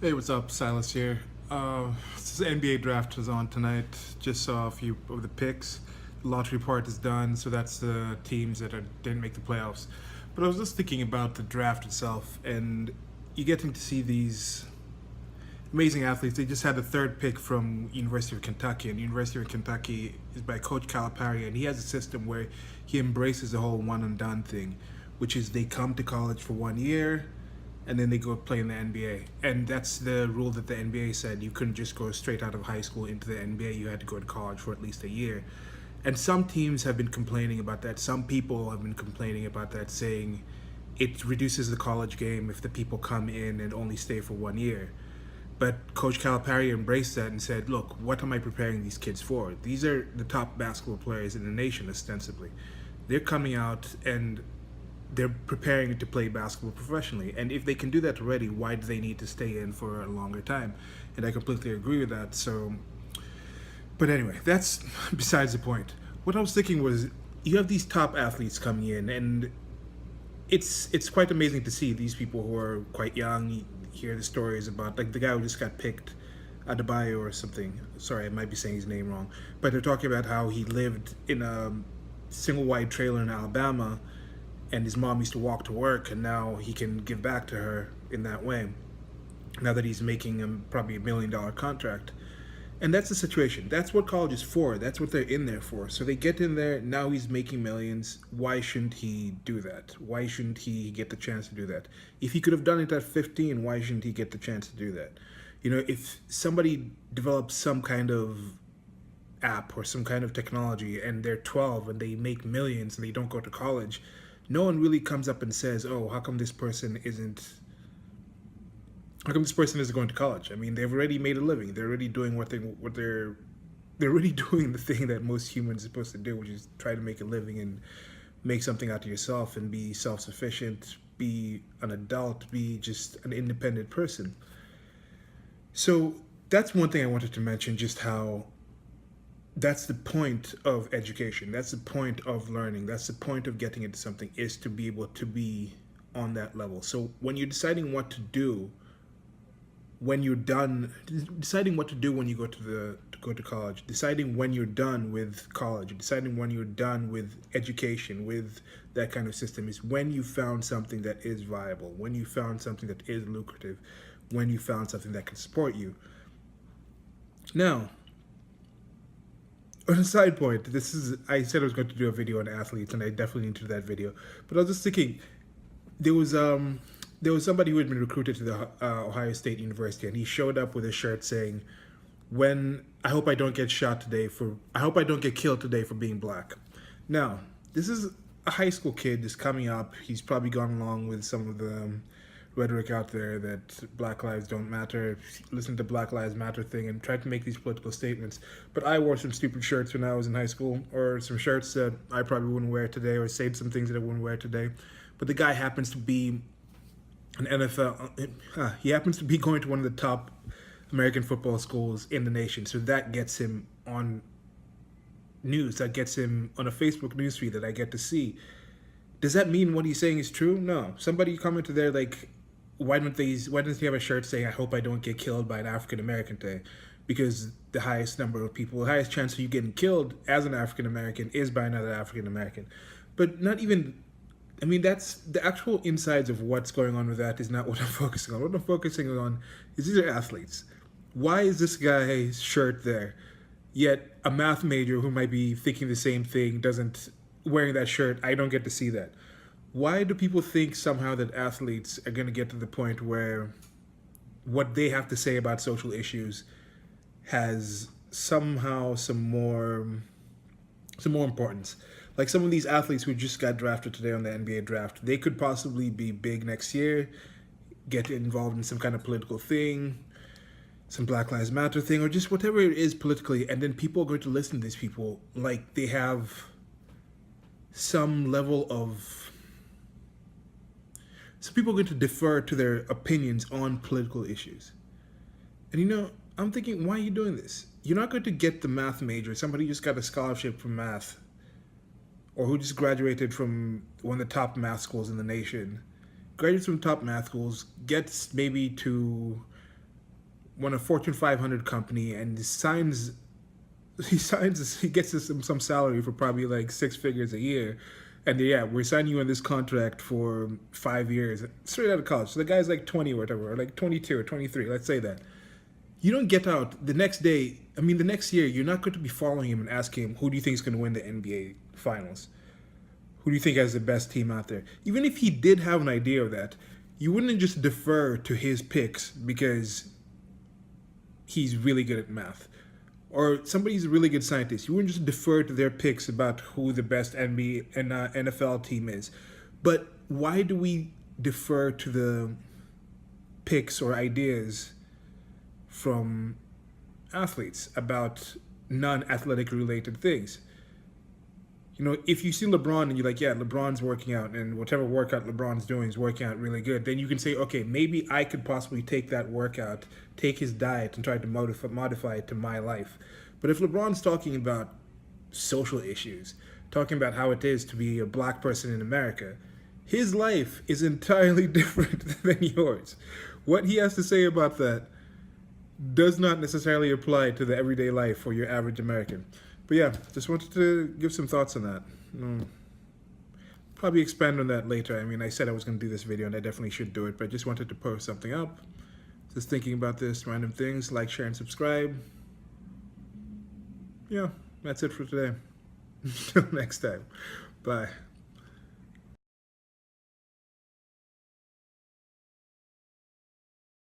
Hey, what's up? Silas here. This NBA draft is on tonight. Just saw a few of the picks. The lottery part is done, so that's the teams that didn't make the playoffs. But I was just thinking about the draft itself, and you getting to see these amazing athletes. They just had the third pick from University of Kentucky, and University of Kentucky is by Coach Calipari, and he has a system where he embraces the whole one and done thing, which is they come to college for 1 year, and then they go play in the NBA. And that's the rule that the NBA said you couldn't just go straight out of high school into the NBA. You had to go to college for at least a year. And some teams have been complaining about that. Some people have been complaining about that, saying it reduces the college game if the people come in and only stay for 1 year. But Coach Calipari embraced that and said, look, what am I preparing these kids for? These are the top basketball players in the nation, ostensibly. They're coming out and they're preparing to play basketball professionally. And if they can do that already, why do they need to stay in for a longer time? And I completely agree with that. So, but anyway, that's besides the point. What I was thinking was, you have these top athletes coming in, and it's quite amazing to see these people who are quite young. You hear the stories about like the guy who just got picked, Adebayo or something. Sorry, I might be saying his name wrong, but they're talking about how he lived in a single wide trailer in Alabama, and his mom used to walk to work, and now he can give back to her in that way. Now that he's making probably $1 million contract, and that's the situation. That's what college is for. That's what they're in there for. So they get in there. Now he's making millions. Why shouldn't he do that? Why shouldn't he get the chance to do that? If he could have done it at 15, why shouldn't he get the chance to do that? You know, if somebody develops some kind of app or some kind of technology and they're 12 and they make millions and they don't go to college, no one really comes up and says, oh, how come this person isn't going to college? I mean, they've already made a living. They're already doing they're already doing the thing that most humans are supposed to do, which is try to make a living and make something out of yourself and be self-sufficient, be an adult, be just an independent person. So that's one thing I wanted to mention, just how that's the point of education. That's the point of learning. That's the point of getting into something, is to be able to be on that level. So when you're deciding what to do, when you're done, deciding what to do when you go to college, deciding when you're done with college, deciding when you're done with education, with that kind of system, is when you found something that is viable, when you found something that is lucrative, when you found something that can support you. Now, on a side point, I said I was going to do a video on athletes, and I definitely need to do that video. But I was just thinking, there was um there was somebody who had been recruited to the Ohio State University, and he showed up with a shirt saying, "When I hope I don't get killed today for being black." Now, this is a high school kid just coming up. He's probably gone along with some of the rhetoric out there that Black Lives don't matter, listen to Black Lives Matter thing, and tried to make these political statements. But I wore some stupid shirts when I was in high school, or some shirts that I probably wouldn't wear today, or said some things that I wouldn't wear today. But the guy happens to be an NFL, he happens to be going to one of the top American football schools in the nation. So that gets him on news, that gets him on a Facebook newsfeed that I get to see. Does that mean what he's saying is true? No. Somebody commented there like, why doesn't he have a shirt saying, I hope I don't get killed by an African American today? Because the highest number of people, the highest chance of you getting killed as an African American is by another African American. But not even, I mean, that's the actual insides of what's going on with that is not what I'm focusing on. What I'm focusing on is these are athletes. Why is this guy's shirt there? Yet a math major who might be thinking the same thing doesn't, wearing that shirt, I don't get to see that. Why do people think somehow that athletes are going to get to the point where what they have to say about social issues has somehow some more importance? Like some of these athletes who just got drafted today on the NBA draft, they could possibly be big next year, get involved in some kind of political thing, some Black Lives Matter thing, or just whatever it is politically, and then people are going to listen to these people like they have some level of, so people are going to defer to their opinions on political issues. And you know, I'm thinking, why are you doing this? You're not going to get the math major, somebody who just got a scholarship from math, or who just graduated from one of the top math schools in the nation, graduates from top math schools, gets maybe to one of Fortune 500 company, and he gets us some salary for probably like 6 figures a year, and yeah, we're signing you on this contract for 5 years straight out of college. So the guy's like 20 or whatever, or like 22 or 23. Let's say that you don't get out the next day. I mean, the next year, you're not going to be following him and asking him, who do you think is going to win the NBA finals? Who do you think has the best team out there? Even if he did have an idea of that, you wouldn't just defer to his picks because he's really good at math. Or somebody's a really good scientist. You wouldn't just defer to their picks about who the best NBA and NFL team is. But why do we defer to the picks or ideas from athletes about non-athletic related things? You know, if you see LeBron and you're like, yeah, LeBron's working out and whatever workout LeBron's doing is working out really good, then you can say, okay, maybe I could possibly take that workout, take his diet and try to modify it to my life. But if LeBron's talking about social issues, talking about how it is to be a black person in America, his life is entirely different than yours. What he has to say about that does not necessarily apply to the everyday life for your average American. But yeah, just wanted to give some thoughts on that. Probably expand on that later. I mean, I said I was going to do this video, and I definitely should do it, but I just wanted to post something up. Just thinking about this, random things. Like, share, and subscribe. Yeah, that's it for today. Until next time. Bye.